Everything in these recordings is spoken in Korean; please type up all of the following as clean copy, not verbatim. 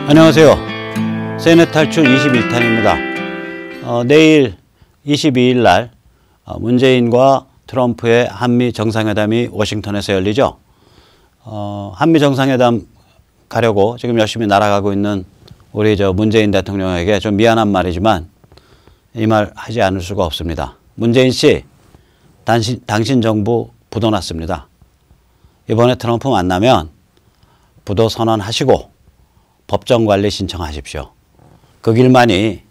안녕하세요. 세뇌 탈출 21탄입니다. 내일 22일 날 문재인과 트럼프의 한미 정상회담이 워싱턴에서 열리죠. 한미 정상회담 가려고 지금 열심히 날아가고 있는 우리 문재인 대통령에게 좀 미안한 말이지만 이 말 하지 않을 수가 없습니다. 문재인 씨, 당신 정부 부도 났습니다. 이번에 트럼프 만나면 부도 선언하시고 법정관리 신청하십시오. 그 길만이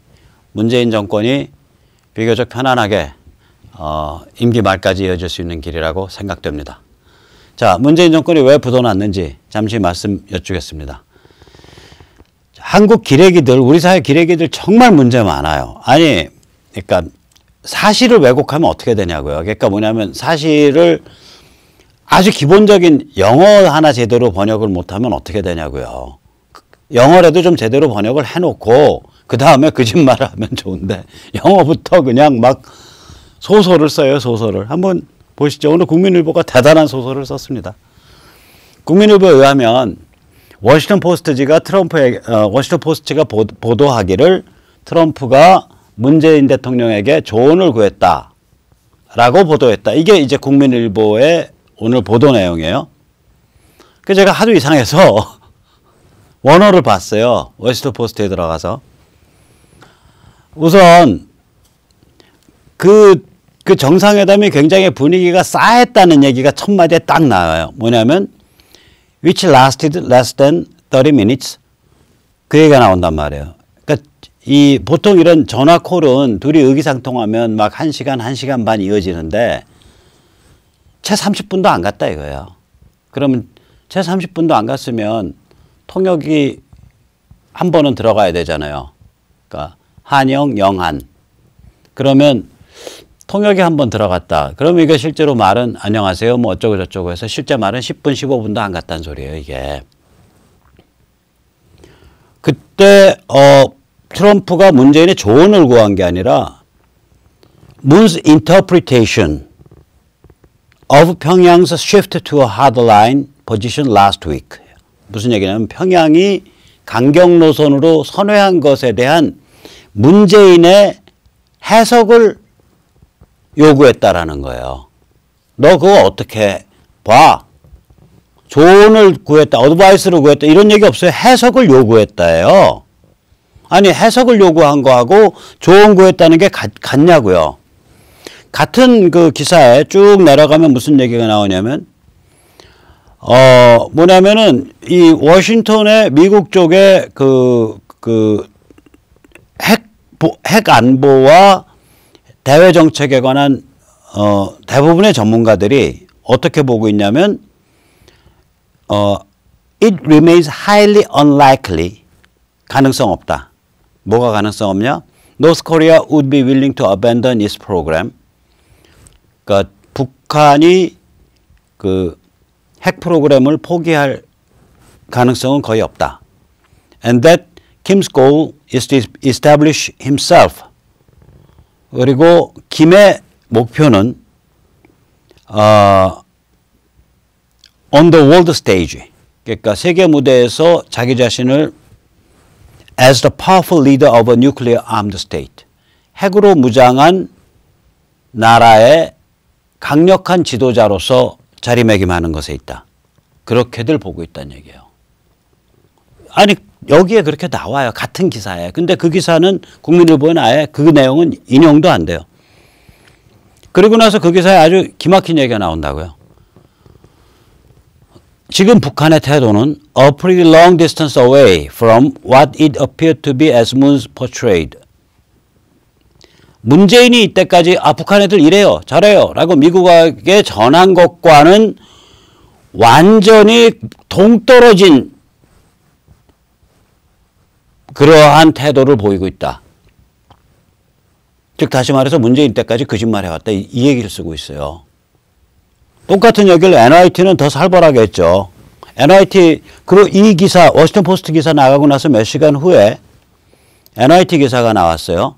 문재인 정권이 비교적 편안하게 임기 말까지 이어질 수 있는 길이라고 생각됩니다. 자, 문재인 정권이 왜 부도 났는지 잠시 말씀 여쭈겠습니다. 한국 기레기들, 우리 사회 기레기들 정말 문제 많아요. 아니, 그러니까 사실을 왜곡하면 어떻게 되냐고요. 그러니까 뭐냐면 사실을 아주 기본적인 영어 하나 제대로 번역을 못하면 어떻게 되냐고요. 영어라도 좀 제대로 번역을 해놓고 그 다음에 거짓말을 하면 좋은데 영어부터 그냥 막 소설을 써요. 소설을. 한번 보시죠. 오늘 국민일보가 대단한 소설을 썼습니다. 국민일보에 의하면 워싱턴 포스트지가 워싱턴 포스트가 보도하기를 트럼프가 문재인 대통령에게 조언을 구했다라고 보도했다. 이게 이제 국민일보의 오늘 보도 내용이에요. 그래서 제가 하도 이상해서 원어를 봤어요. 워싱턴 포스트에 들어가서. 우선 그 정상회담이 굉장히 분위기가 싸했다는 얘기가 첫 마디에 딱 나와요. 뭐냐면 which lasted less than 30 minutes 그 얘기가 나온단 말이에요. 그러니까 보통 이런 전화 콜은 둘이 의기상통하면 막 1시간, 1시간 반 이어지는데 채 30분도 안 갔다 이거예요. 그러면 채 30분도 안 갔으면 통역이 한 번은 들어가야 되잖아요. 그러니까 한영, 영한. 그러면 통역이 한 번 들어갔다. 그러면 이게 실제로 말은 안녕하세요 뭐 어쩌고 저쩌고 해서 실제 말은 10분, 15분도 안 갔다는 소리예요. 이게. 그때 트럼프가 문재인의 조언을 구한 게 아니라 Moon's interpretation of Pyongyang's shift to a hardline position last week. 무슨 얘기냐면 평양이 강경 노선으로 선회한 것에 대한 문재인의 해석을 요구했다라는 거예요. 너 그거 어떻게 봐? 조언을 구했다, 어드바이스를 구했다 이런 얘기 없어요. 해석을 요구했다예요. 아니 해석을 요구한 거하고 조언 구했다는 게 같냐고요. 같은 그 기사에 쭉 내려가면 무슨 얘기가 나오냐면 뭐냐면은 이 워싱턴의 미국 쪽의 핵 안보와 대외 정책에 관한 대부분의 전문가들이 어떻게 보고 있냐면 it remains highly unlikely 가능성 없다. 뭐가 가능성 없냐? North Korea would be willing to abandon its program. 그러니까 북한이 핵 프로그램을 포기할 가능성은 거의 없다. And that Kim's goal is to establish himself. 그리고 김의 목표는 on the world stage. 그러니까 세계 무대에서 자기 자신을 as the powerful leader of a nuclear armed state. 핵으로 무장한 나라의 강력한 지도자로서 자리매김하는 것에 있다. 그렇게들 보고 있다는 얘기예요. 아니 여기에 그렇게 나와요. 같은 기사에. 근데 그 기사는 국민일보에는 아예 그 내용은 인용도 안 돼요. 그리고 나서 그 기사에 아주 기막힌 얘기가 나온다고요. 지금 북한의 태도는 a pretty long distance away from what it appeared to be as Moon's portrayed. 문재인이 이때까지 북한 애들 이래요 저래요 라고 미국에게 전한 것과는 완전히 동떨어진 그러한 태도를 보이고 있다. 즉 다시 말해서 문재인 때까지 거짓말해왔다 이 얘기를 쓰고 있어요. 똑같은 얘기를 NYT는 더 살벌하게 했죠. NYT 그리고 이 기사 워싱턴 포스트 기사 나가고 나서 몇 시간 후에 NYT 기사가 나왔어요.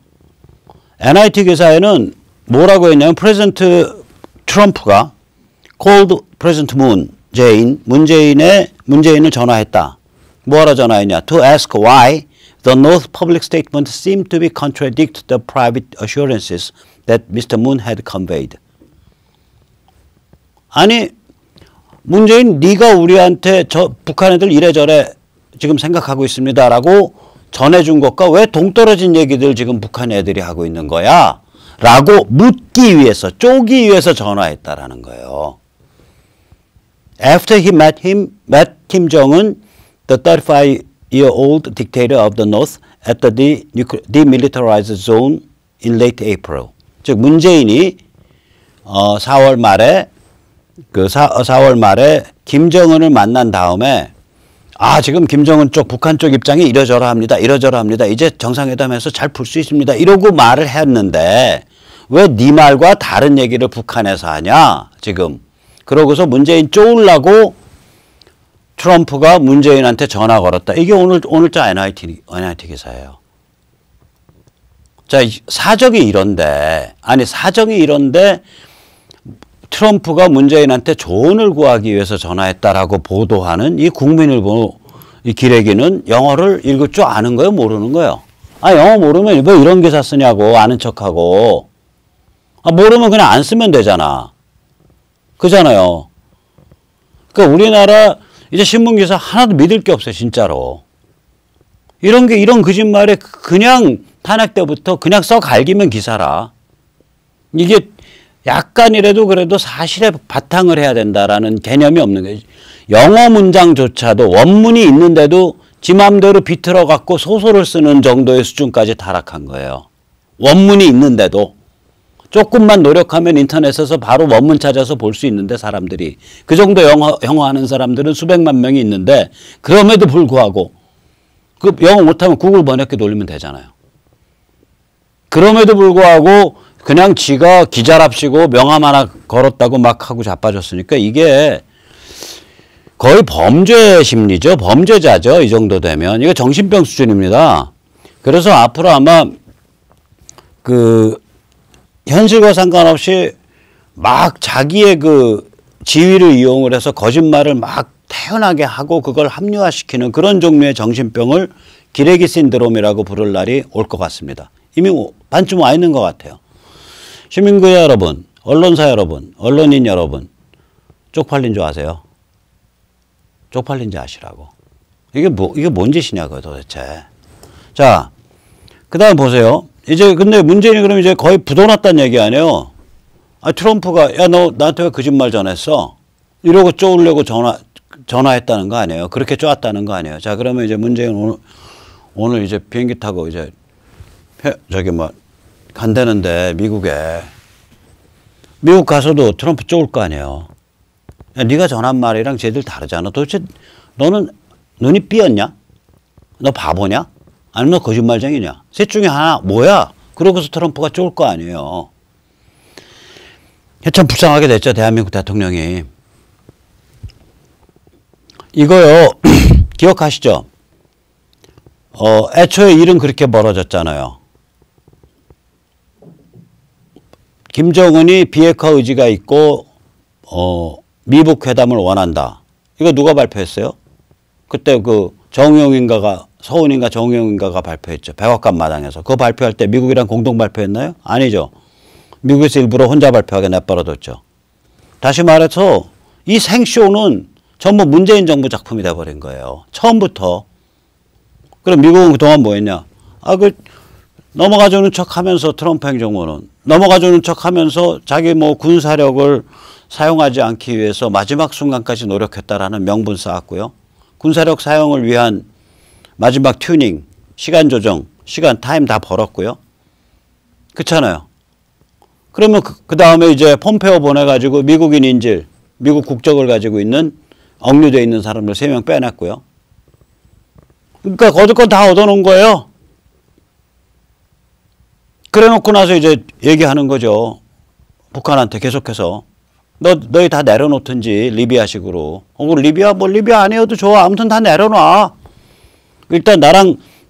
NYT 기사에는 뭐라고 했냐면 프레지던트 트럼프가 called President Moon, 문재인을 전화했다. 뭐하러 전화했냐? To ask why the North public statement seemed to be contradict the private assurances that Mr. Moon had conveyed. 아니 문재인 네가 우리한테 저 북한 애들 이래저래 지금 생각하고 있습니다라고 전해준 것과 왜 동떨어진 얘기들 지금 북한 애들이 하고 있는 거야? 라고 묻기 위해서 쪼기 위해서 전화했다라는 거예요. After he met Kim Jong-un, the 35-year-old dictator of the North, at the demilitarized zone in late April. 즉 문재인이 4월 말에 4월 말에 김정은을 만난 다음에 지금 김정은 쪽 북한 쪽 입장이 이러저러합니다. 이러저러합니다. 이제 정상회담에서 잘 풀 수 있습니다. 이러고 말을 했는데 왜 네 말과 다른 얘기를 북한에서 하냐 지금. 그러고서 문재인 쪼으려고 트럼프가 문재인한테 전화 걸었다. 이게 오늘자 NIT 기사예요. 자, 사정이 이런데 트럼프가 문재인한테 조언을 구하기 위해서 전화했다라고 보도하는 이 국민일보 이 기레기는 영어를 읽을 줄 아는 거예요? 모르는 거예요? 영어 모르면 왜 이런 기사 쓰냐고 아는 척하고. 모르면 그냥 안 쓰면 되잖아. 그잖아요. 그러니까 우리나라 이제 신문기사 하나도 믿을 게 없어요. 진짜로. 이런 거짓말에 그냥 탄핵 때부터 그냥 써 갈기면 기사라. 이게 약간이라도 그래도 사실에 바탕을 해야 된다라는 개념이 없는 거예요. 영어 문장조차도 원문이 있는데도 지 맘대로 비틀어 갖고 소설을 쓰는 정도의 수준까지 타락한 거예요. 원문이 있는데도. 조금만 노력하면 인터넷에서 바로 원문 찾아서 볼 수 있는데 사람들이. 그 정도 영어 하는 사람들은 수백만 명이 있는데 그럼에도 불구하고 그 영어 못하면 구글 번역기 돌리면 되잖아요. 그럼에도 불구하고 그냥 지가 기자랍시고 명함 하나 걸었다고 막 하고 자빠졌으니까 이게 거의 범죄 심리죠. 범죄자죠. 이 정도 되면. 이거 정신병 수준입니다. 그래서 앞으로 아마 현실과 상관없이 막 자기의 지위를 이용을 해서 거짓말을 막 태연하게 하고 그걸 합리화시키는 그런 종류의 정신병을 기레기 신드롬이라고 부를 날이 올 것 같습니다. 이미 반쯤 와 있는 것 같아요. 시민구회 여러분, 언론사 여러분, 언론인 여러분, 쪽팔린 줄 아세요? 쪽팔린지 아시라고. 이게 뭔 짓이냐고요, 도대체. 자, 그 다음 보세요. 이제 근데 문재인이 그럼 이제 거의 부도났다는 얘기 아니에요? 트럼프가, 너 나한테 왜 거짓말 전했어? 이러고 쪼으려고 전화했다는 거 아니에요? 그렇게 쪼았다는 거 아니에요? 자, 그러면 이제 문재인 오늘 이제 비행기 타고 이제 간다는데 미국에. 미국 가서도 트럼프 쪼을 거 아니에요? 네가 전한 말이랑 쟤들 다르잖아. 도대체 너는 눈이 삐었냐? 너 바보냐? 아니면 너 거짓말쟁이냐? 셋 중에 하나 뭐야? 그러고서 트럼프가 쪼을 거 아니에요. 참 불쌍하게 됐죠. 대한민국 대통령이. 이거요. 기억하시죠? 애초에 일은 그렇게 벌어졌잖아요. 김정은이 비핵화 의지가 있고 미북 회담을 원한다. 이거 누가 발표했어요? 그때 정용인가가 서훈인가 정용인가가 발표했죠. 백악관 마당에서. 그거 발표할 때 미국이랑 공동 발표했나요? 아니죠. 미국에서 일부러 혼자 발표하게 내버려뒀죠. 다시 말해서 이 생쇼는 전부 문재인 정부 작품이 돼버린 거예요. 처음부터. 그럼 미국은 그동안 뭐 했냐? 넘어가주는 척 하면서 트럼프 행정부는 넘어가주는 척 하면서 자기 군사력을 사용하지 않기 위해서 마지막 순간까지 노력했다라는 명분 쌓았고요. 군사력 사용을 위한 마지막 튜닝, 시간 조정, 타임 다 벌었고요. 그렇잖아요. 그러면 그 다음에 이제 폼페오 보내가지고 미국인 인질, 미국 국적을 가지고 있는 억류되어 있는 사람들 3명 빼놨고요. 그러니까 거두건 다 얻어놓은 거예요. 그래 놓고 나서 이제 얘기하는 거죠. 북한한테 계속해서. 너희 다 내려놓든지 리비아식으로. 리비아 아니어도 좋아. 아무튼 다 내려놔. 일단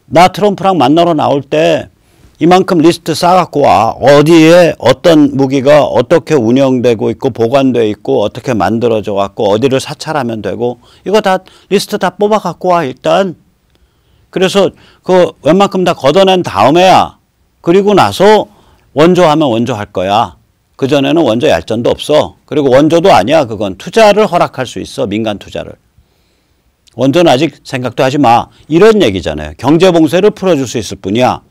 나 트럼프랑 만나러 나올 때 이만큼 리스트 싸갖고 와. 어디에 어떤 무기가 어떻게 운영되고 있고 보관되어 있고 어떻게 만들어져 갖고 어디를 사찰하면 되고 이거 다 리스트 다 뽑아 갖고 와 일단. 그래서 그 웬만큼 다 걷어낸 다음에야 그리고 나서 원조하면 원조할 거야. 그전에는 원조 얄전도 없어. 그리고 원조도 아니야. 그건 투자를 허락할 수 있어. 민간 투자를. 원조는 아직 생각도 하지 마. 이런 얘기잖아요. 경제봉쇄를 풀어줄 수 있을 뿐이야.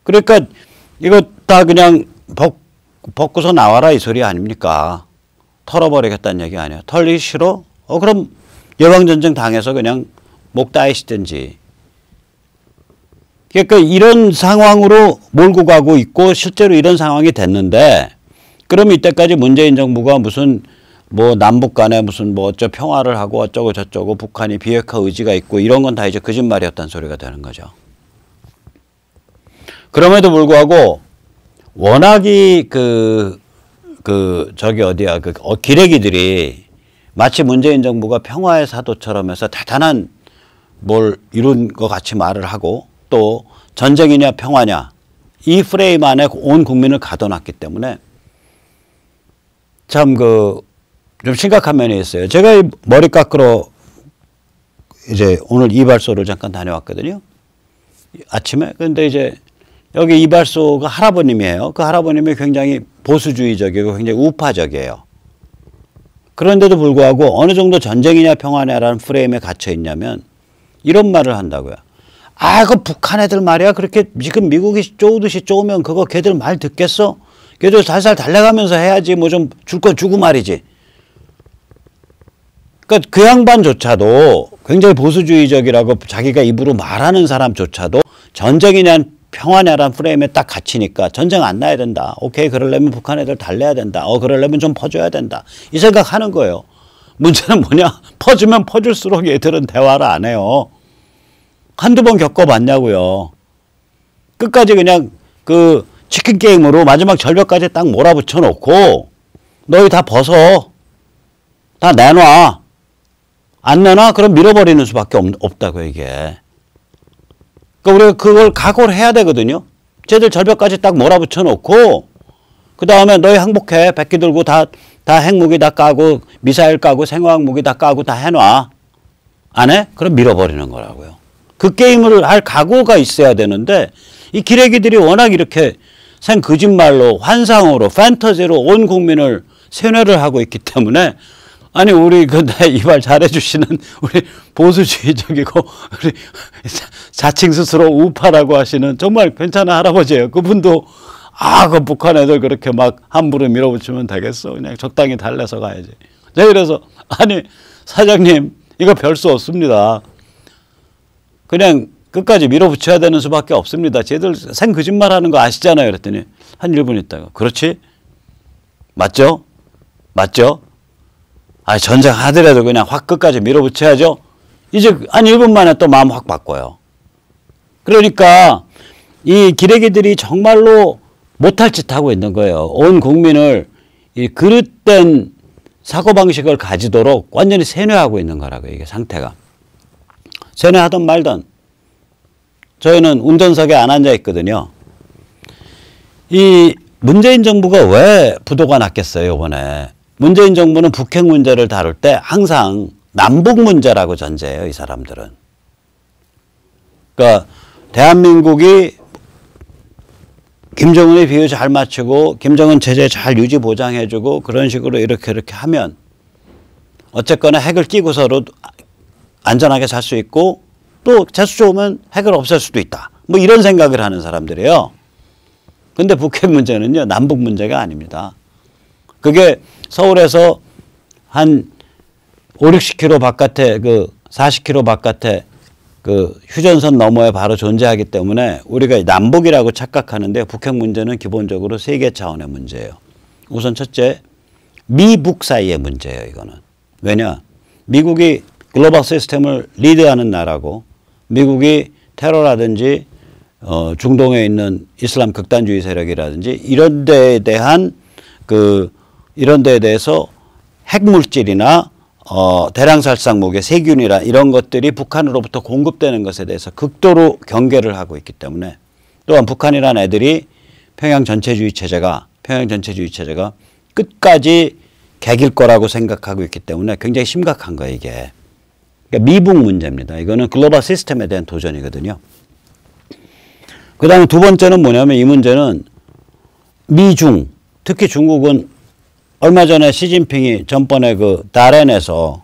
그러니까 이거 다 그냥 벗고서 나와라 이 소리 아닙니까? 털어버리겠다는 얘기 아니야. 털기 싫어? 그럼 예방전쟁 당해서 그냥 목 따이시든지. 그러니까 이런 상황으로 몰고 가고 있고 실제로 이런 상황이 됐는데 그럼 이때까지 문재인 정부가 무슨 뭐 남북 간에 무슨 뭐 어쩌 평화를 하고 어쩌고 저쩌고 북한이 비핵화 의지가 있고 이런 건 다 이제 거짓말이었다는 소리가 되는 거죠. 그럼에도 불구하고 워낙이 저기 어디야 기레기들이 마치 문재인 정부가 평화의 사도처럼 해서 대단한 뭘 이룬 것 같이 말을 하고 또 전쟁이냐 평화냐 이 프레임 안에 온 국민을 가둬놨기 때문에 참 좀 심각한 면이 있어요. 제가 머리 깎으러 이제 오늘 이발소를 잠깐 다녀왔거든요. 아침에. 근데 이제 여기 이발소가 할아버님이에요. 그 할아버님이 굉장히 보수주의적이고 굉장히 우파적이에요. 그런데도 불구하고 어느 정도 전쟁이냐 평화냐라는 프레임에 갇혀 있냐면 이런 말을 한다고요. 그 북한 애들 말이야. 그렇게 지금 미국이 쪼우듯이 쪼우면 그거 걔들 말 듣겠어? 걔들 살살 달래가면서 해야지. 뭐 좀 줄 건 주고 말이지. 그러니까 그 양반조차도 굉장히 보수주의적이라고 자기가 입으로 말하는 사람조차도 전쟁이냐 평화냐라는 프레임에 딱 갇히니까 전쟁 안 나야 된다. 오케이 그러려면 북한 애들 달래야 된다. 그러려면 좀 퍼줘야 된다. 이 생각하는 거예요. 문제는 뭐냐. 퍼주면 퍼줄수록 얘들은 대화를 안 해요. 한두 번 겪어봤냐고요. 끝까지 그냥 그 치킨 게임으로 마지막 절벽까지 딱 몰아붙여 놓고 너희 다 벗어. 다 내놔. 안 내놔? 그럼 밀어버리는 수밖에 없다고 이게. 그러니까 우리가 그걸 각오를 해야 되거든요. 쟤들 절벽까지 딱 몰아붙여 놓고 그 다음에 너희 항복해. 백기 들고 다 핵무기 다 까고 미사일 까고 생화학 무기 다 까고 다 해놔. 안 해? 그럼 밀어버리는 거라고요. 그 게임을 할 각오가 있어야 되는데 이 기레기들이 워낙 이렇게 생거짓말로 환상으로 판타지로 온 국민을 세뇌를 하고 있기 때문에 아니 우리 내 이발 잘해주시는 우리 보수주의적이고 우리 자칭 스스로 우파라고 하시는 정말 괜찮은 할아버지예요. 그분도 그 북한 애들 그렇게 막 함부로 밀어붙이면 되겠어. 그냥 적당히 달래서 가야지. 제가 그래서 아니 사장님 이거 별 수 없습니다. 그냥 끝까지 밀어붙여야 되는 수밖에 없습니다. 쟤들 생거짓말 하는 거 아시잖아요. 그랬더니 한 1분 있다가 그렇지? 맞죠? 맞죠? 전쟁 하더라도 그냥 확 끝까지 밀어붙여야죠. 이제 한 1분 만에 또 마음 확 바꿔요. 그러니까 이 기레기들이 정말로 못할 짓 하고 있는 거예요. 온 국민을 이 그릇된 사고방식을 가지도록 완전히 세뇌하고 있는 거라고 이게 상태가. 세뇌하든 말든 저희는 운전석에 안 앉아 있거든요. 이 문재인 정부가 왜 부도가 났겠어요 이번에. 문재인 정부는 북핵 문제를 다룰 때 항상 남북 문제라고 전제해요. 이 사람들은. 그러니까 대한민국이 김정은의 비유 잘 맞추고 김정은 체제 잘 유지 보장해주고 그런 식으로 이렇게 하면 어쨌거나 핵을 끼고서도 안전하게 살 수 있고 또 재수 좋으면 핵을 없앨 수도 있다. 뭐 이런 생각을 하는 사람들이에요. 근데 북핵 문제는요. 남북 문제가 아닙니다. 그게 서울에서 한 5, 60km 바깥에 40km 바깥에 휴전선 너머에 바로 존재하기 때문에 우리가 남북이라고 착각하는데 북핵 문제는 기본적으로 세계 차원의 문제예요. 우선 첫째, 미북 사이의 문제예요. 이거는. 왜냐? 미국이 글로벌 시스템을 리드하는 나라고 미국이 테러라든지 중동에 있는 이슬람 극단주의 세력이라든지 이런 데에 대한 이런 데에 대해서 핵물질이나 대량살상 무기, 세균이나 이런 것들이 북한으로부터 공급되는 것에 대해서 극도로 경계를 하고 있기 때문에 또한 북한이라는 애들이 평양 전체주의 체제가 끝까지 개길 거라고 생각하고 있기 때문에 굉장히 심각한 거예요, 이게. 그러니까 미북 문제입니다. 이거는 글로벌 시스템에 대한 도전이거든요. 그 다음에 두 번째는 뭐냐면 이 문제는 미중, 특히 중국은 얼마 전에 시진핑이 전번에 그 다롄에서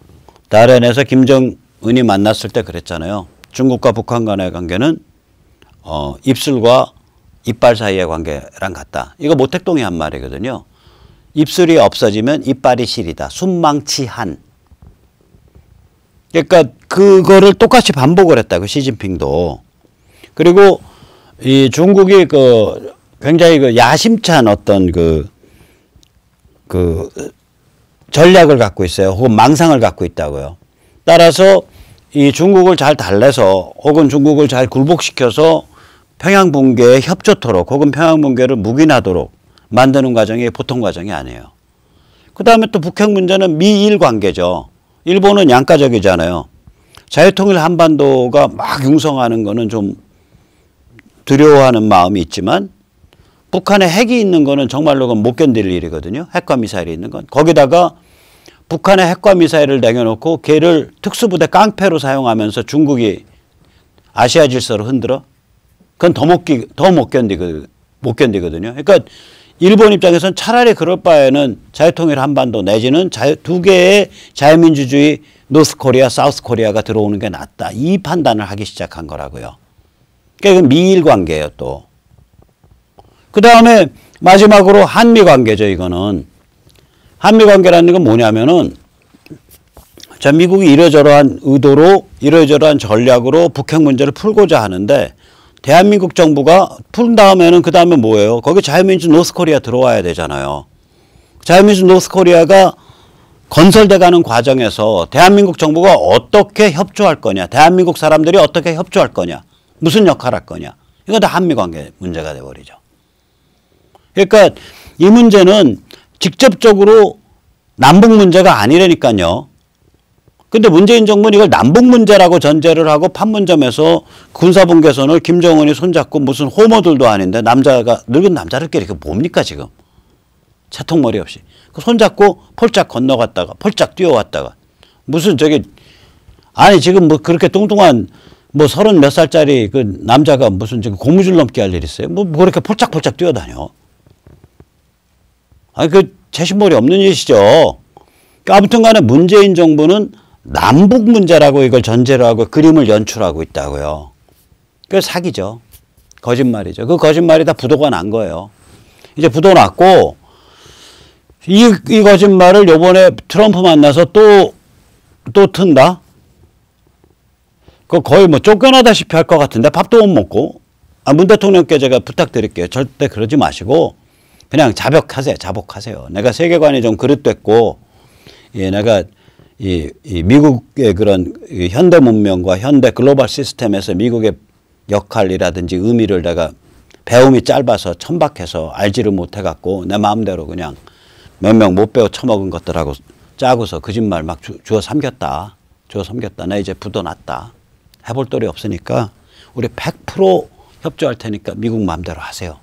김정은이 만났을 때 그랬잖아요. 중국과 북한 간의 관계는 입술과 이빨 사이의 관계랑 같다. 이거 모택동이 한 말이거든요. 입술이 없어지면 이빨이 시리다. 순망치한. 그러니까 그거를 똑같이 반복을 했다고 시진핑도. 그리고 이 중국이 그 굉장히 그 야심찬 어떤 그 전략을 갖고 있어요. 혹은 망상을 갖고 있다고요. 따라서 이 중국을 잘 달래서 혹은 중국을 잘 굴복시켜서 평양 붕괴에 협조토록 혹은 평양 붕괴를 묵인하도록 만드는 과정이 보통 과정이 아니에요. 그 다음에 또 북핵 문제는 미일 관계죠. 일본은 양가적이잖아요. 자유통일 한반도가 막 융성하는 거는 좀 두려워하는 마음이 있지만 북한에 핵이 있는 거는 정말로 못 견딜 일이거든요. 핵과 미사일이 있는 건. 거기다가 북한의 핵과 미사일을 내려놓고 걔를 특수부대 깡패로 사용하면서 중국이 아시아 질서를 흔들어? 그건 더 못 견디거든요. 그러니까 일본 입장에서는 차라리 그럴 바에는 자유통일 한반도 내지는 두 개의 자유민주주의 노스코리아, 사우스코리아가 들어오는 게 낫다. 이 판단을 하기 시작한 거라고요. 그러니까 이건 미일 관계예요, 또. 그 다음에 마지막으로 한미 관계죠, 이거는. 한미 관계라는 건 뭐냐면은 자, 미국이 이러저러한 의도로 이러저러한 전략으로 북핵 문제를 풀고자 하는데 대한민국 정부가 푼 다음에는 그 다음에 뭐예요? 거기 자유민주 노스코리아 들어와야 되잖아요. 자유민주 노스코리아가 건설돼가는 과정에서 대한민국 정부가 어떻게 협조할 거냐, 대한민국 사람들이 어떻게 협조할 거냐, 무슨 역할을 할 거냐, 이거 다 한미 관계 문제가 돼버리죠. 그러니까 이 문제는 직접적으로 남북 문제가 아니라니까요. 근데 문재인 정부는 이걸 남북 문제라고 전제를 하고 판문점에서 군사분 개선을 김정은이 손잡고 무슨 호모들도 아닌데 늙은 남자들끼리 그게 뭡니까 지금. 채통머리 없이. 그 손잡고 폴짝 건너갔다가 폴짝 뛰어왔다가 무슨 아니 지금 뭐 그렇게 뚱뚱한 뭐 30 몇 살짜리 그 남자가 무슨 지금 고무줄 넘게 할 일 있어요? 뭐 그렇게 폴짝폴짝 뛰어다녀. 아니 그 재신머리 없는 일이시죠. 그러니까 아무튼 간에 문재인 정부는 남북 문제라고 이걸 전제로 하고 그림을 연출하고 있다고요. 그 사기죠. 거짓말이죠. 그 거짓말이 다 부도가 난 거예요. 이제 부도 났고 이 거짓말을 요번에 트럼프 만나서 또 튼다? 그 거의 뭐 쫓겨나다시피 할 것 같은데 밥도 못 먹고. 문 대통령께 제가 부탁드릴게요. 절대 그러지 마시고 그냥 자복하세요. 내가 세계관이 좀 그릇됐고 내가 이 미국의 그런 현대 문명과 현대 글로벌 시스템에서 미국의 역할이라든지 의미를 내가 배움이 짧아서 천박해서 알지를 못해갖고 내 마음대로 그냥 몇 명 못 배워 처먹은 것들하고 짜고서 거짓말 막 주워 삼겼다. 나 이제 부도 났다. 해볼 돌이 없으니까 우리 100% 협조할 테니까 미국 마음대로 하세요.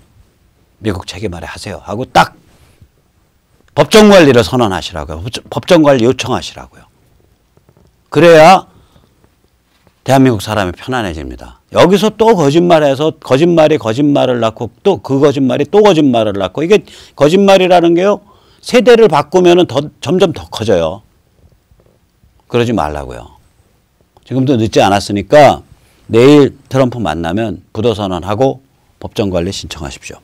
미국 책임 아래 하세요. 하고 딱 법정관리를 선언하시라고요. 법정관리 요청하시라고요. 그래야 대한민국 사람이 편안해집니다. 여기서 또 거짓말해서 거짓말을 낳고 또 그 거짓말이 또 거짓말을 낳고 이게 거짓말이라는 게요. 세대를 바꾸면 점점 더 커져요. 그러지 말라고요. 지금도 늦지 않았으니까 내일 트럼프 만나면 부도선언하고 법정관리 신청하십시오.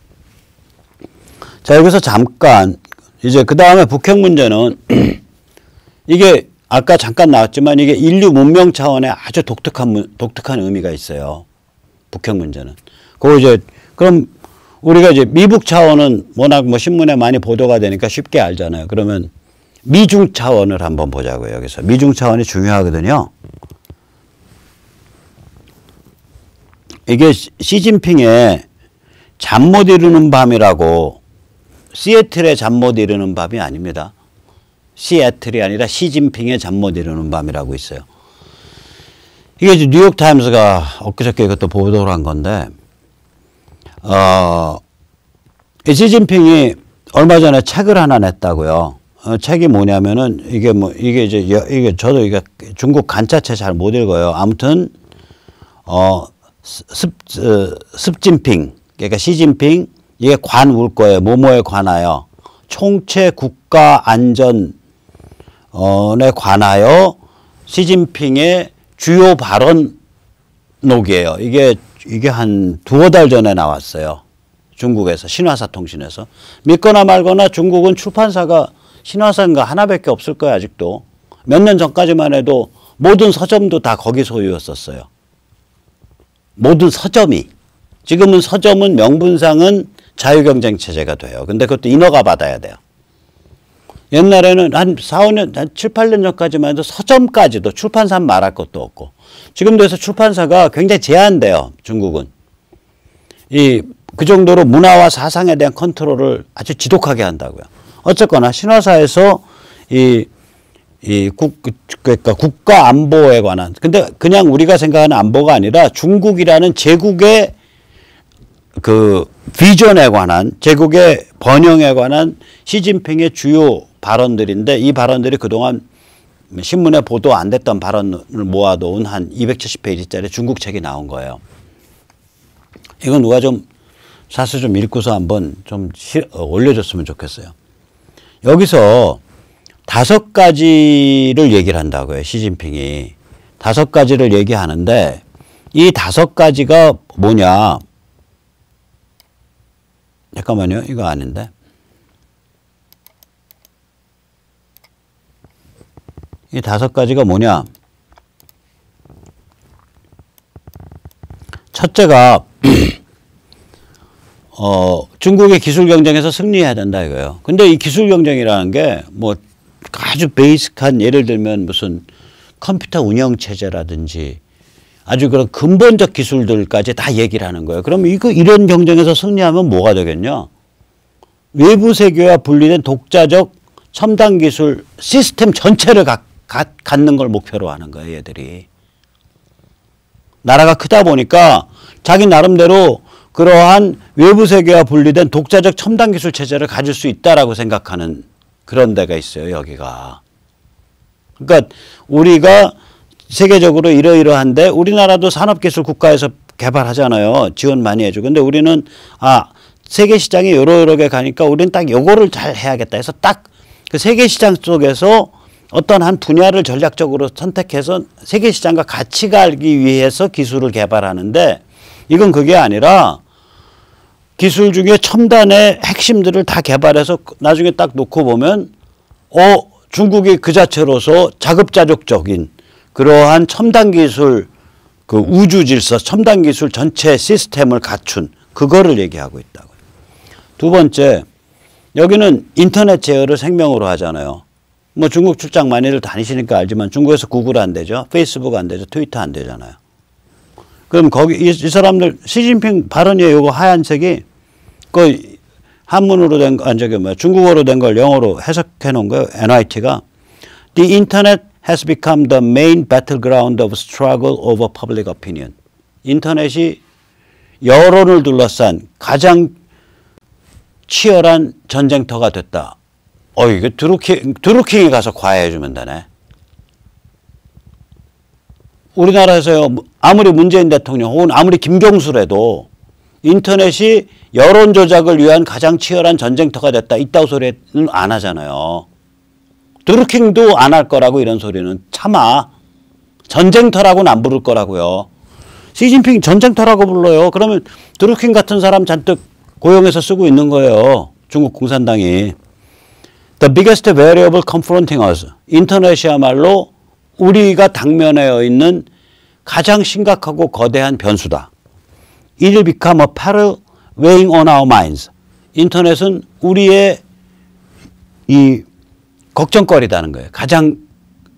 자, 여기서 잠깐 이제 그 다음에 북핵 문제는 이게 아까 잠깐 나왔지만 이게 인류 문명 차원의 아주 독특한 의미가 있어요. 북핵 문제는. 그거 이제 그럼 우리가 이제 미북 차원은 워낙 뭐 신문에 많이 보도가 되니까 쉽게 알잖아요. 그러면 미중 차원을 한번 보자고요. 여기서 미중 차원이 중요하거든요. 이게 시진핑의 잠 못 이루는 밤이라고 시애틀의 잠 못 이루는 밤이 아닙니다. 시애틀이 아니라 시진핑의 잠 못 이루는 밤이라고 있어요. 이게 뉴욕타임스가 엊그저께 이것도 보도를 한 건데 이 시진핑이 얼마 전에 책을 하나 냈다고요. 책이 뭐냐면은 이게 이게 저도 이게 중국 간자체 잘 못 읽어요. 아무튼 습진핑 그러니까 시진핑 이게 관울 거예요. 뭐뭐에 관하여 총체 국가 안전에 관하여 시진핑의 주요 발언 녹이에요. 이게 한 두어 달 전에 나왔어요. 중국에서 신화사 통신에서. 믿거나 말거나 중국은 출판사가 신화사인가 하나밖에 없을 거예요. 아직도. 몇 년 전까지만 해도 모든 서점도 다 거기 소유였었어요. 모든 서점이. 지금은 서점은 명분상은 자유경쟁 체제가 돼요. 근데 그것도 인허가 받아야 돼요. 옛날에는 한 4, 5년, 한 7, 8년 전까지만 해도 서점까지도 출판사 말할 것도 없고 지금도 해서 출판사가 굉장히 제한돼요. 중국은. 그 정도로 문화와 사상에 대한 컨트롤을 아주 지독하게 한다고요. 어쨌거나 신화사에서 그러니까 국가 안보에 관한 근데 그냥 우리가 생각하는 안보가 아니라 중국이라는 제국의 그 비전에 관한 제국의 번영에 관한 시진핑의 주요 발언들인데 이 발언들이 그동안 신문에 보도 안 됐던 발언을 모아놓은 한 270페이지짜리 중국 책이 나온 거예요. 이건 누가 좀 사실 좀 읽고서 한번 좀 올려줬으면 좋겠어요. 여기서 5가지를 얘기를 한다고요. 시진핑이. 5가지를 얘기하는데 이 5가지가 뭐냐. 잠깐만요. 이거 아닌데. 이 5가지가 뭐냐. 첫째가 중국의 기술 경쟁에서 승리해야 된다 이거예요. 근데 이 기술 경쟁이라는 게 뭐 아주 베이직한 예를 들면 무슨 컴퓨터 운영 체제라든지 아주 그런 근본적 기술들까지 다 얘기를 하는 거예요. 그럼 이런 경쟁에서 승리하면 뭐가 되겠냐? 외부 세계와 분리된 독자적 첨단 기술 시스템 전체를 갖는 걸 목표로 하는 거예요. 얘들이. 나라가 크다 보니까 자기 나름대로 그러한 외부 세계와 분리된 독자적 첨단 기술 체제를 가질 수 있다라고 생각하는 그런 데가 있어요. 여기가. 그러니까 우리가 세계적으로 이러이러한데 우리나라도 산업기술 국가에서 개발하잖아요. 지원 많이 해주고. 근데 우리는 세계 시장이 이러이러게 가니까 우리는 딱 요거를 잘 해야겠다 해서 딱 그 세계 시장 속에서 어떤 한 분야를 전략적으로 선택해서 세계 시장과 같이 가기 위해서 기술을 개발하는데 이건 그게 아니라 기술 중에 첨단의 핵심들을 다 개발해서 나중에 딱 놓고 보면 중국이 그 자체로서 자급자족적인 그러한 첨단 기술 그 우주 질서 첨단 기술 전체 시스템을 갖춘 그거를 얘기하고 있다고요. 두 번째 여기는 인터넷 제어를 생명으로 하잖아요. 뭐 중국 출장 많이들 다니시니까 알지만 중국에서 구글 안 되죠. 페이스북 안 되죠. 트위터 안 되잖아요. 그럼 거기 이 사람들 시진핑 발언이에요. 요거 하얀색이 그 한문으로 된 거, 중국어로 된 걸 영어로 해석해 놓은 거예요. NYT가 The Internet has become the main battleground of struggle over public opinion. 인터넷이 여론을 둘러싼 가장 치열한 전쟁터가 됐다. 이게 드루킹이 가서 과외해 주면 되네. 우리나라에서요, 아무리 문재인 대통령 혹은 아무리 김경수라도 인터넷이 여론 조작을 위한 가장 치열한 전쟁터가 됐다. 이따위 소리는 안 하잖아요. 드루킹도 안 할 거라고 이런 소리는 참아. 전쟁터라고는 안 부를 거라고요. 시진핑 전쟁터라고 불러요. 그러면 드루킹 같은 사람 잔뜩 고용해서 쓰고 있는 거예요. 중국 공산당이. The biggest variable confronting us. 인터넷이야말로 우리가 당면해 있는 가장 심각하고 거대한 변수다. It will become a peril weighing on our minds. 인터넷은 우리의 이 걱정거리다는 거예요. 가장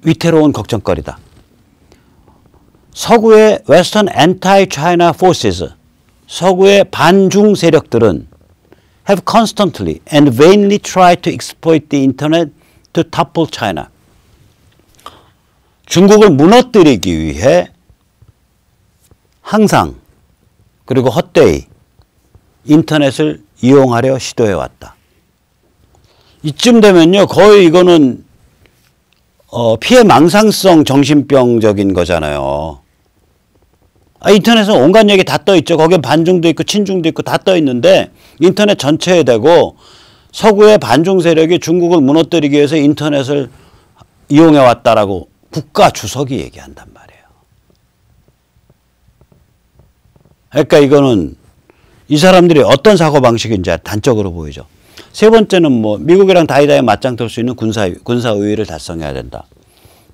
위태로운 걱정거리다. 서구의 Western anti-China forces, 서구의 반중 세력들은 have constantly and vainly tried to exploit the internet to topple China. 중국을 무너뜨리기 위해 항상 그리고 헛되이 인터넷을 이용하려 시도해 왔다. 이쯤 되면요, 거의 이거는 피해 망상성 정신병적인 거잖아요. 인터넷은 온갖 얘기 다 떠 있죠. 거기에 반중도 있고 친중도 있고 다 떠 있는데 인터넷 전체에 대고 서구의 반중 세력이 중국을 무너뜨리기 위해서 인터넷을 이용해 왔다라고 국가 주석이 얘기한단 말이에요. 그러니까 이거는 이 사람들이 어떤 사고방식인지 단적으로 보이죠. 세 번째는 뭐 미국이랑 다이다이 맞짱 뜰 수 있는 군사 우위를 달성해야 된다.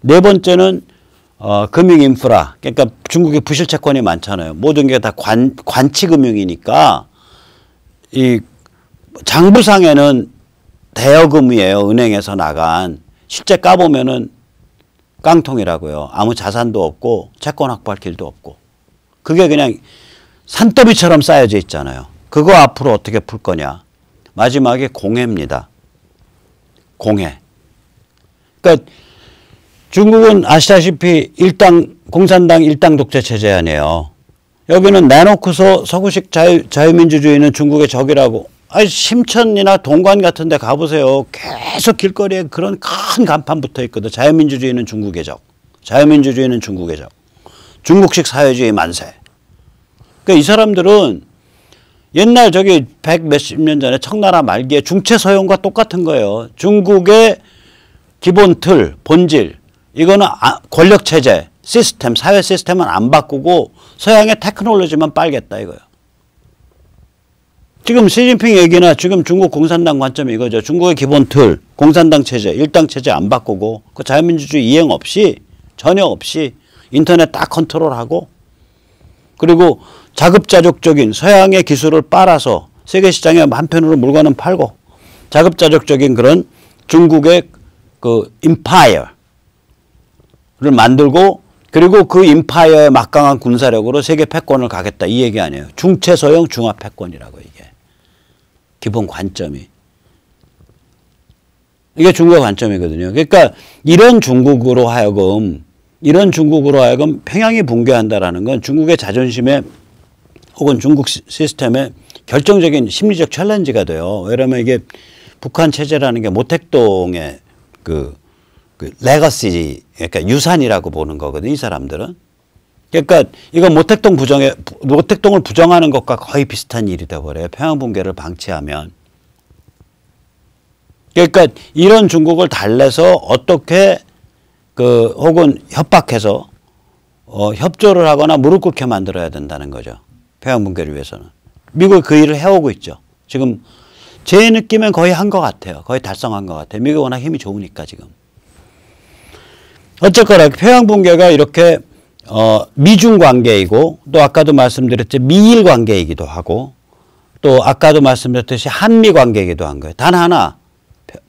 네 번째는 금융 인프라. 그러니까 중국의 부실 채권이 많잖아요. 모든 게 다 관치 금융이니까 이 장부상에는 대여금이에요. 은행에서 나간. 실제 까보면은 깡통이라고요. 아무 자산도 없고 채권 확보할 길도 없고. 그게 그냥 산더미처럼 쌓여져 있잖아요. 그거 앞으로 어떻게 풀 거냐. 마지막에 공해입니다. 공해. 그러니까 중국은 아시다시피 공산당 일당 독재 체제 아니에요. 여기는 내놓고서 서구식 자유민주주의는 중국의 적이라고. 심천이나 동관 같은 데 가보세요. 계속 길거리에 그런 큰 간판 붙어 있거든. 자유민주주의는 중국의 적. 자유민주주의는 중국의 적. 중국식 사회주의 만세. 그러니까 이 사람들은 옛날 저기 100 몇십 년 전에 청나라 말기에 중체서용과 똑같은 거예요. 중국의 기본 틀, 본질. 이거는 권력체제, 시스템, 사회 시스템은 안 바꾸고 서양의 테크놀로지만 빨겠다 이거예요. 지금 시진핑 얘기나 지금 중국 공산당 관점이 이거죠. 중국의 기본 틀, 공산당 체제, 일당 체제 안 바꾸고 그 자유민주주의 이행 없이 전혀 없이 인터넷 딱 컨트롤하고 그리고 자급자족적인 서양의 기술을 빨아서 세계 시장에 한편으로 물건은 팔고 자급자족적인 그런 중국의 그 임파이어를 만들고 그리고 그 임파이어의 막강한 군사력으로 세계 패권을 가겠다 이 얘기 아니에요. 중체서용 중화 패권이라고 이게. 기본 관점이. 이게 중국의 관점이거든요. 그러니까 이런 중국으로 하여금 평양이 붕괴한다라는 건 중국의 자존심에 혹은 중국 시스템에 결정적인 심리적 챌린지가 돼요. 왜냐하면 이게 북한 체제라는 게 모택동의 그 레거시, 그러니까 유산이라고 보는 거거든요. 이 사람들은. 그러니까 이건 모택동을 부정하는 것과 거의 비슷한 일이 돼버려요. 평양 붕괴를 방치하면. 그러니까 이런 중국을 달래서 어떻게 혹은 협박해서 협조를 하거나 무릎 꿇게 만들어야 된다는 거죠. 평양 붕괴를 위해서는. 미국이 그 일을 해오고 있죠. 지금 제 느낌엔 거의 한 것 같아요. 거의 달성한 것 같아요. 미국이 워낙 힘이 좋으니까 지금. 어쨌거나 평양 붕괴가 이렇게 미중 관계이고 또 아까도 말씀드렸죠. 미일 관계이기도 하고 또 아까도 말씀드렸듯이 한미 관계이기도 한 거예요. 단 하나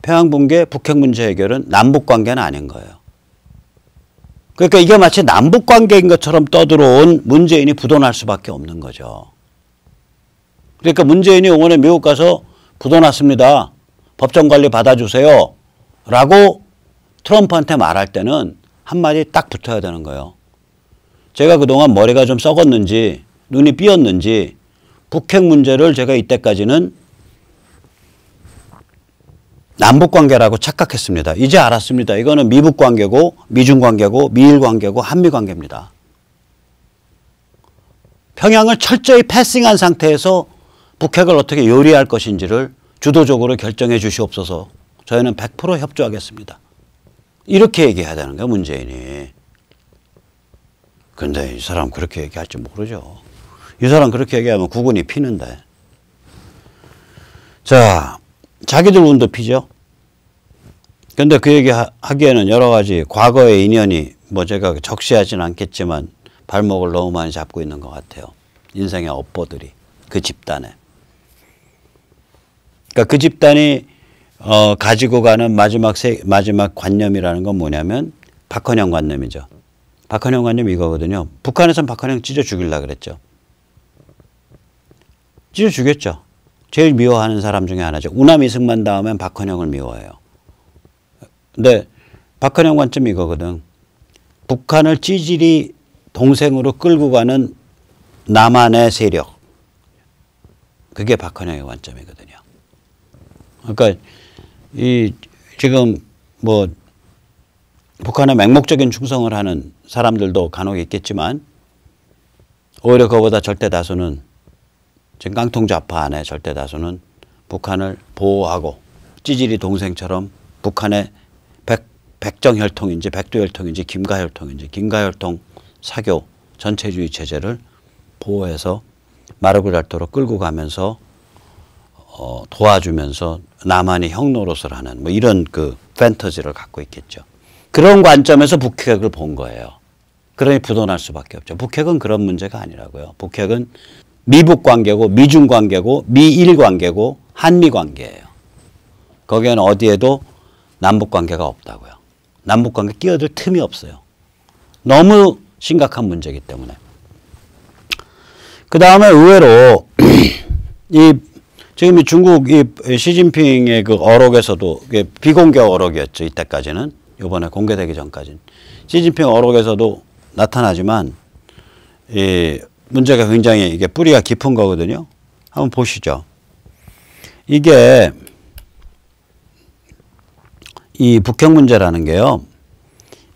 평양 붕괴 북핵 문제 해결은 남북 관계는 아닌 거예요. 그러니까 이게 마치 남북 관계인 것처럼 떠들어온 문재인이 부도날 수밖에 없는 거죠. 그러니까 문재인이 이번에 미국 가서 부도났습니다. 법정 관리 받아주세요. 라고 트럼프한테 말할 때는 한마디 딱 붙어야 되는 거예요. 제가 그동안 머리가 좀 썩었는지 눈이 삐었는지 북핵 문제를 제가 이때까지는 남북관계라고 착각했습니다. 이제 알았습니다. 이거는 미북관계고 미중관계고 미일관계고 한미관계입니다. 평양을 철저히 패싱한 상태에서 북핵을 어떻게 요리할 것인지를 주도적으로 결정해 주시옵소서. 저희는 100% 협조하겠습니다. 이렇게 얘기해야 되는 거예요. 문재인이. 근데 이 사람 그렇게 얘기할 줄 모르죠. 이 사람 그렇게 얘기하면 국군이 피는데. 자, 자기들 운도 피죠. 근데 그 얘기 하기에는 여러 가지 과거의 인연이 뭐 제가 적시하진 않겠지만 발목을 너무 많이 잡고 있는 것 같아요. 인생의 업보들이. 그 집단에. 그러니까 그 집단이 가지고 가는 마지막 관념이라는 건 뭐냐면 박헌영 관념이죠. 박헌영 관념이 이거거든요. 북한에서는 박헌영 찢어 죽이려고 그랬죠. 찢어 죽였죠. 제일 미워하는 사람 중에 하나죠. 우남 이승만 다음엔 박헌영을 미워해요. 근데 박헌영 관점이 이거거든. 북한을 찌질이 동생으로 끌고 가는 남한의 세력. 그게 박헌영의 관점이거든요. 그러니까 이 지금 뭐 북한에 맹목적인 충성을 하는 사람들도 간혹 있겠지만 오히려 그보다 절대 다수는 지금 깡통좌파 안에 절대 다수는 북한을 보호하고 찌질이 동생처럼 북한의 백정혈통인지 백두혈통인지 김가혈통인지 김가혈통 사교 전체주의 체제를 보호해서 마르그랄토로 끌고 가면서 도와주면서 남한이 형 노릇을 하는 뭐 이런 그 판타지를 갖고 있겠죠. 그런 관점에서 북핵을 본 거예요. 그러니 부도날 수밖에 없죠. 북핵은 그런 문제가 아니라고요. 북핵은 미북 관계고 미중 관계고 미일 관계고 한미 관계예요. 거기에는 어디에도 남북 관계가 없다고요. 남북 관계 끼어들 틈이 없어요. 너무 심각한 문제이기 때문에. 그 다음에 의외로 지금 이 중국 이 시진핑의 그 어록에서도 비공개 어록이었죠. 이때까지는. 이번에 공개되기 전까지는. 시진핑 어록에서도 나타나지만 이 문제가 굉장히 이게 뿌리가 깊은 거거든요. 한번 보시죠. 이게 이 북핵 문제라는 게요.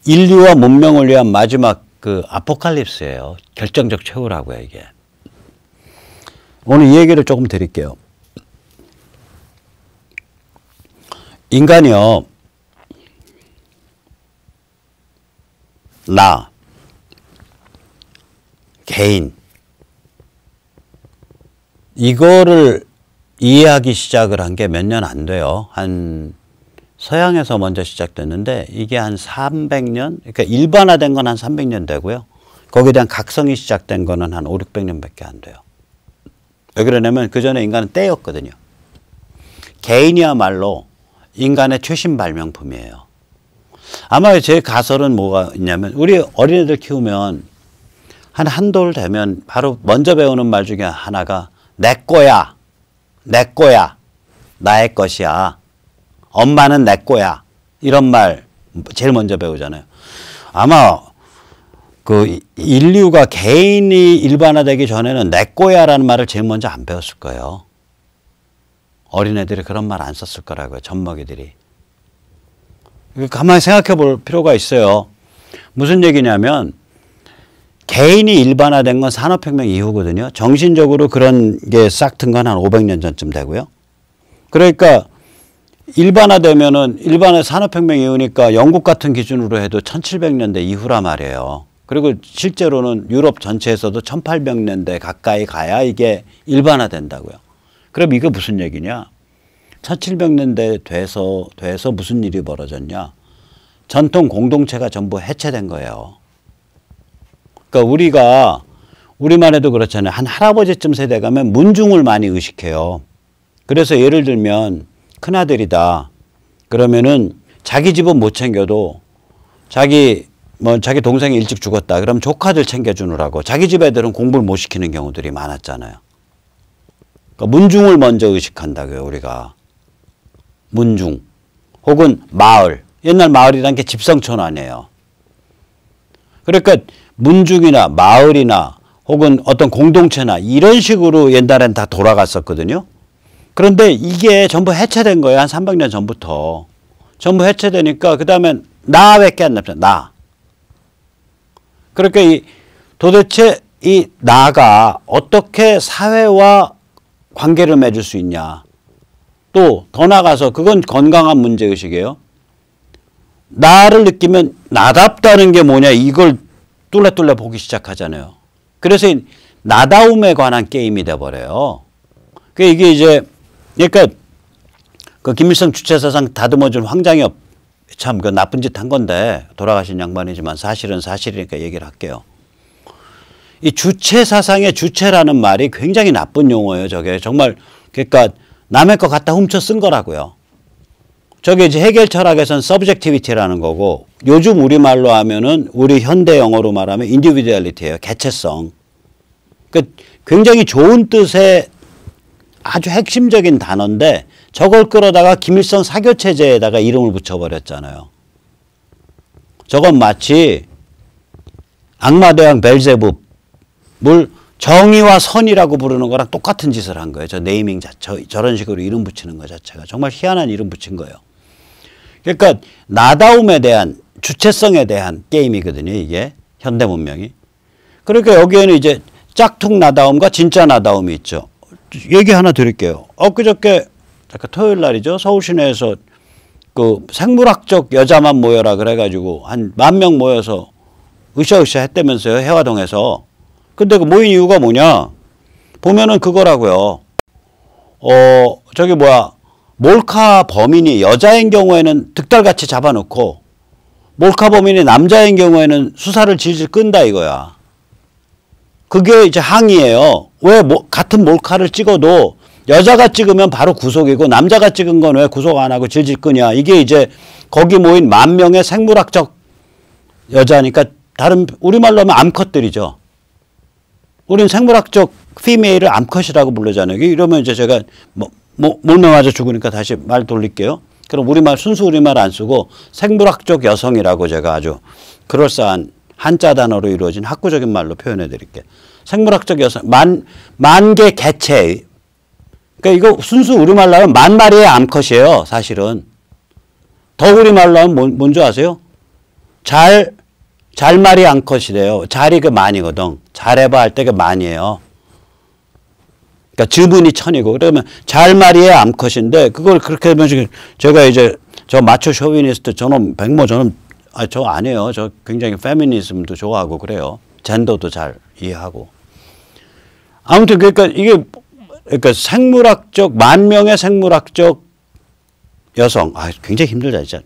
인류와 문명을 위한 마지막 그 아포칼립스예요. 결정적 최후라고요, 이게. 오늘 이 얘기를 조금 드릴게요. 인간이요. 나, 개인, 이거를 이해하기 시작을 한 게 몇 년 안 돼요. 한 서양에서 먼저 시작됐는데 이게 한 300년, 그러니까 일반화된 건 한 300년 되고요. 거기에 대한 각성이 시작된 거는 한 5, 600년밖에 안 돼요. 왜 그러냐면 그 전에 인간은 떼였거든요. 개인이야말로 인간의 최신 발명품이에요. 아마 제 가설은 뭐가 있냐면 우리 어린애들 키우면 한돌 되면 바로 먼저 배우는 말 중에 하나가 내 거야, 내 거야, 나의 것이야, 엄마는 내 거야 이런 말 제일 먼저 배우잖아요. 아마 그 인류가 개인이 일반화되기 전에는 내 거야라는 말을 제일 먼저 안 배웠을 거예요. 어린애들이 그런 말 안 썼을 거라고요. 젖먹이들이. 가만히 생각해 볼 필요가 있어요. 무슨 얘기냐면 개인이 일반화된 건 산업혁명 이후거든요. 정신적으로 그런 게 싹 튼 건 한 500년 전쯤 되고요. 그러니까 일반화되면은 일반화 산업혁명 이후니까 영국 같은 기준으로 해도 1700년대 이후란 말이에요. 그리고 실제로는 유럽 전체에서도 1800년대 가까이 가야 이게 일반화된다고요. 그럼 이거 무슨 얘기냐? 1700년대 돼서 무슨 일이 벌어졌냐? 전통 공동체가 전부 해체된 거예요. 그러니까 우리만 해도 그렇잖아요. 한 할아버지쯤 세대 가면 문중을 많이 의식해요. 그래서 예를 들면 큰아들이다. 그러면은 자기 집은 못 챙겨도 자기 동생이 일찍 죽었다. 그럼 조카들 챙겨주느라고 자기 집 애들은 공부를 못 시키는 경우들이 많았잖아요. 그러니까 문중을 먼저 의식한다고요, 우리가. 문중. 혹은 마을. 옛날 마을이란 게 집성촌 아니에요. 그러니까 문중이나 마을이나 혹은 어떤 공동체나 이런 식으로 옛날엔 다 돌아갔었거든요. 그런데 이게 전부 해체된 거예요. 한 300년 전부터. 전부 해체되니까 그 다음엔 나밖에 안 남잖아. 나. 그러니까 도대체 이 나가 어떻게 사회와 관계를 맺을 수 있냐. 또 더 나가서 그건 건강한 문제의식이에요. 나를 느끼면 나답다는 게 뭐냐 이걸 뚫레뚫레 보기 시작하잖아요. 그래서 나다움에 관한 게임이 돼버려요. 이게 이제 그러니까 그 김일성 주체사상 다듬어준 황장엽 참 그 나쁜 짓 한 건데 돌아가신 양반이지만 사실은 사실이니까 얘기를 할게요. 이 주체사상의 주체라는 말이 굉장히 나쁜 용어예요. 저게 정말 그러니까 남의 거 갖다 훔쳐 쓴 거라고요. 저게 이제 해결 철학에서는 subjectivity라는 거고 요즘 우리말로 하면은 우리 현대 영어로 말하면 individuality예요. 개체성. 그러니까 굉장히 좋은 뜻의 아주 핵심적인 단어인데 저걸 끌어다가 김일성 사교체제에다가 이름을 붙여버렸잖아요. 저건 마치 악마대왕 벨제붑을 정의와 선이라고 부르는 거랑 똑같은 짓을 한 거예요. 저 네이밍 자체, 저런 식으로 이름 붙이는 것 자체가 정말 희한한 이름 붙인 거예요. 그러니까 나다움에 대한 주체성에 대한 게임이거든요. 이게 현대 문명이. 그러니까 여기에는 이제 짝퉁 나다움과 진짜 나다움이 있죠. 얘기 하나 드릴게요. 엊그저께 토요일 날이죠. 서울 시내에서 그 생물학적 여자만 모여라 그래가지고 한 10,000명 모여서 으쌰으쌰 했다면서요. 해화동에서. 근데 그 모인 이유가 뭐냐? 보면은 그거라고요. 저기 뭐야. 몰카 범인이 여자인 경우에는 득달같이 잡아놓고 몰카 범인이 남자인 경우에는 수사를 질질 끈다 이거야. 그게 이제 항의예요. 왜 같은 몰카를 찍어도 여자가 찍으면 바로 구속이고 남자가 찍은 건 왜 구속 안 하고 질질 끄냐. 이게 이제 거기 모인 10,000명의 생물학적 여자니까 다른 우리말로 하면 암컷들이죠. 우린 생물학적 피메일을 암컷이라고 부르잖아요. 이러면 이제 제가 몰매 맞아 죽으니까 다시 말 돌릴게요. 그럼 우리말 순수 우리말 안 쓰고 생물학적 여성이라고 제가 아주 그럴싸한 한자 단어로 이루어진 학구적인 말로 표현해 드릴게요. 생물학적 여성 만개 개체. 그러니까 이거 순수 우리말로 하면 10,000마리의 암컷이에요. 사실은. 더 우리말로 하면 뭔지 아세요? 잘말이 암컷이래요. 잘이 그 만이거든. 잘해봐 할 때 그 만이에요. 그러니까 지분이 1000이고 그러면 잘말이의 암컷인데 그걸 그렇게 하면 제가 이제 저 마초 쇼비니스트 저놈 백모 저놈 저 아니에요. 저 굉장히 페미니즘도 좋아하고 그래요. 젠더도 잘 이해하고. 아무튼 그러니까 이게 그러니까 생물학적 10,000명의 생물학적 여성 굉장히 힘들다 진짜.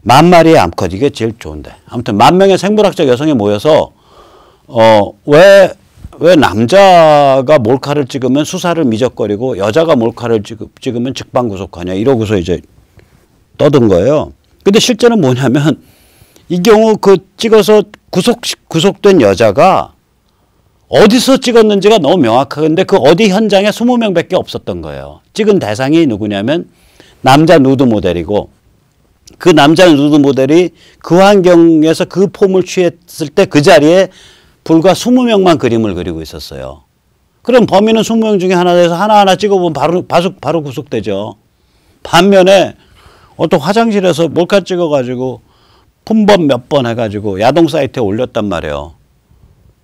10,000마리의 암컷 이게 제일 좋은데 아무튼 10,000명의 생물학적 여성이 모여서 왜 남자가 몰카를 찍으면 수사를 미적거리고 여자가 몰카를 찍으면 직방구속하냐 이러고서 이제 떠든 거예요. 근데 실제는 뭐냐면 이 경우 그 찍어서 구속된 여자가 어디서 찍었는지가 너무 명확한데 그 어디 현장에 20명밖에 없었던 거예요. 찍은 대상이 누구냐면 남자 누드 모델이고 그 남자 누드 모델이 그 환경에서 그 폼을 취했을 때 그 자리에 불과 20명만 그림을 그리고 있었어요. 그럼 범인은 20명 중에 하나 돼서 하나하나 찍어보면 바로 구속되죠. 반면에 어떤 화장실에서 몰카 찍어가지고 품번 몇 번 해가지고 야동 사이트에 올렸단 말이에요.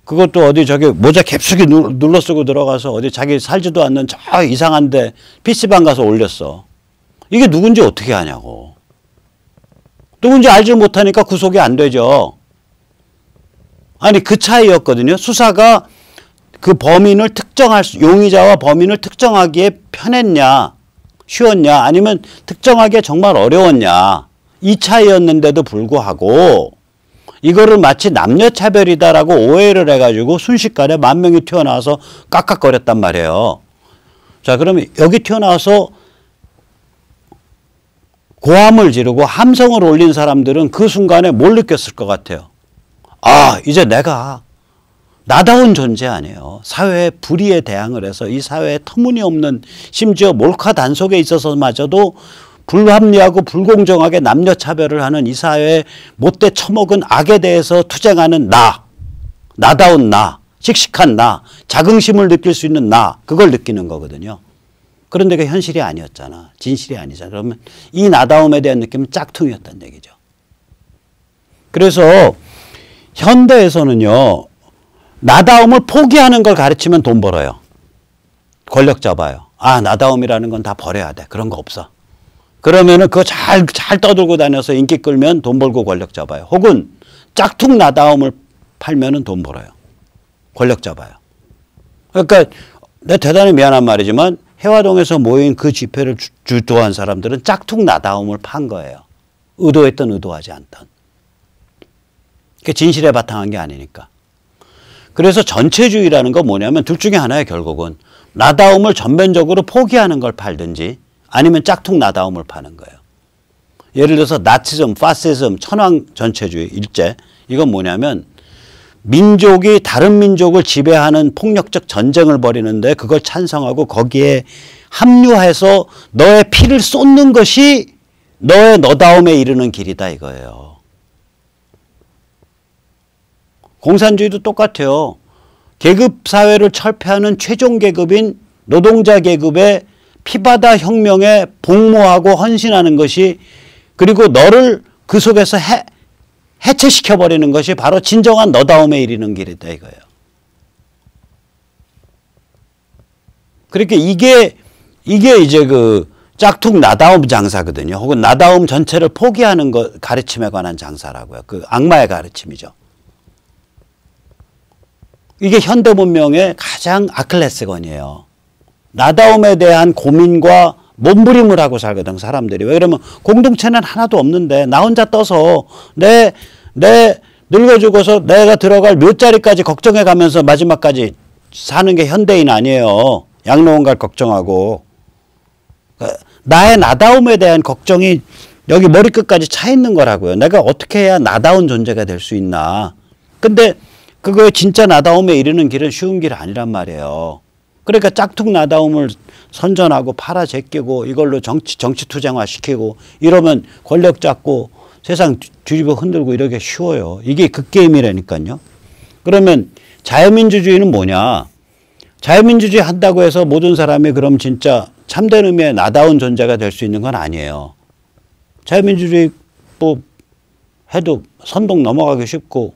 그것도 어디 저기 모자 캡슐이 눌러 쓰고 들어가서 어디 자기 살지도 않는 저 이상한데 PC방 가서 올렸어. 이게 누군지 어떻게 아냐고. 누군지 알지 못하니까 구속이 안 되죠. 아니 그 차이였거든요. 수사가 그 범인을 용의자와 범인을 특정하기에 편했냐 쉬웠냐 아니면 특정하기에 정말 어려웠냐 이 차이였는데도 불구하고 이거를 마치 남녀차별이다라고 오해를 해가지고 순식간에 10,000명이 튀어나와서 깍깍거렸단 말이에요. 자 그러면 여기 튀어나와서 고함을 지르고 함성을 올린 사람들은 그 순간에 뭘 느꼈을 것 같아요. 이제 내가 나다운 존재 아니에요. 사회의 불의에 대항을 해서 이 사회에 터무니없는 심지어 몰카 단속에 있어서마저도 불합리하고 불공정하게 남녀차별을 하는 이 사회에 못돼 처먹은 악에 대해서 투쟁하는 나다운 나, 씩씩한 나, 자긍심을 느낄 수 있는 나 그걸 느끼는 거거든요. 그런데 그 현실이 아니었잖아. 진실이 아니잖아. 그러면 이 나다움에 대한 느낌은 짝퉁이었다는 얘기죠. 그래서 현대에서는요. 나다움을 포기하는 걸 가르치면 돈 벌어요. 권력 잡아요. 나다움이라는 건 다 버려야 돼. 그런 거 없어. 그러면은 그거 잘 떠들고 다녀서 인기 끌면 돈 벌고 권력 잡아요. 혹은 짝퉁 나다움을 팔면은 돈 벌어요. 권력 잡아요. 그러니까 내가 대단히 미안한 말이지만 해화동에서 모인 그 집회를 주도한 사람들은 짝퉁 나다움을 판 거예요. 의도했던 의도하지 않던. 그게 진실에 바탕한 게 아니니까. 그래서 전체주의라는 건 뭐냐면 둘 중에 하나예요. 결국은. 나다움을 전면적으로 포기하는 걸 팔든지 아니면 짝퉁 나다움을 파는 거예요. 예를 들어서 나치즘, 파시즘, 천황 전체주의 일제 이건 뭐냐면 민족이 다른 민족을 지배하는 폭력적 전쟁을 벌이는데 그걸 찬성하고 거기에 합류해서 너의 피를 쏟는 것이 너의 너다움에 이르는 길이다 이거예요. 공산주의도 똑같아요. 계급 사회를 철폐하는 최종 계급인 노동자 계급의 피바다 혁명에 복무하고 헌신하는 것이, 그리고 너를 그 속에서 해체시켜버리는 것이 바로 진정한 너다움에 이르는 길이다 이거예요. 그러니까 이게 이제 그 짝퉁 나다움 장사거든요. 혹은 나다움 전체를 포기하는 것, 가르침에 관한 장사라고요. 그 악마의 가르침이죠. 이게 현대 문명의 가장 아킬레스건이에요. 나다움에 대한 고민과 몸부림을 하고 살거든 사람들이. 왜 그러면 공동체는 하나도 없는데 나 혼자 떠서 내 늙어 죽어서 내가 들어갈 묘자리까지 걱정해 가면서 마지막까지 사는 게 현대인 아니에요. 양로원 갈 걱정하고. 나의 나다움에 대한 걱정이 여기 머리끝까지 차 있는 거라고요. 내가 어떻게 해야 나다운 존재가 될 수 있나. 근데 그거에 진짜 나다움에 이르는 길은 쉬운 길 아니란 말이에요. 그러니까 짝퉁 나다움을 선전하고 팔아 제끼고 이걸로 정치 투쟁화 시키고 이러면 권력 잡고 세상 뒤집어 흔들고 이러기 쉬워요. 이게 그 게임이라니까요. 그러면 자유민주주의는 뭐냐. 자유민주주의 한다고 해서 모든 사람이 그럼 진짜 참된 의미의 나다운 존재가 될 수 있는 건 아니에요. 자유민주주의 뭐 해도 선동 넘어가기 쉽고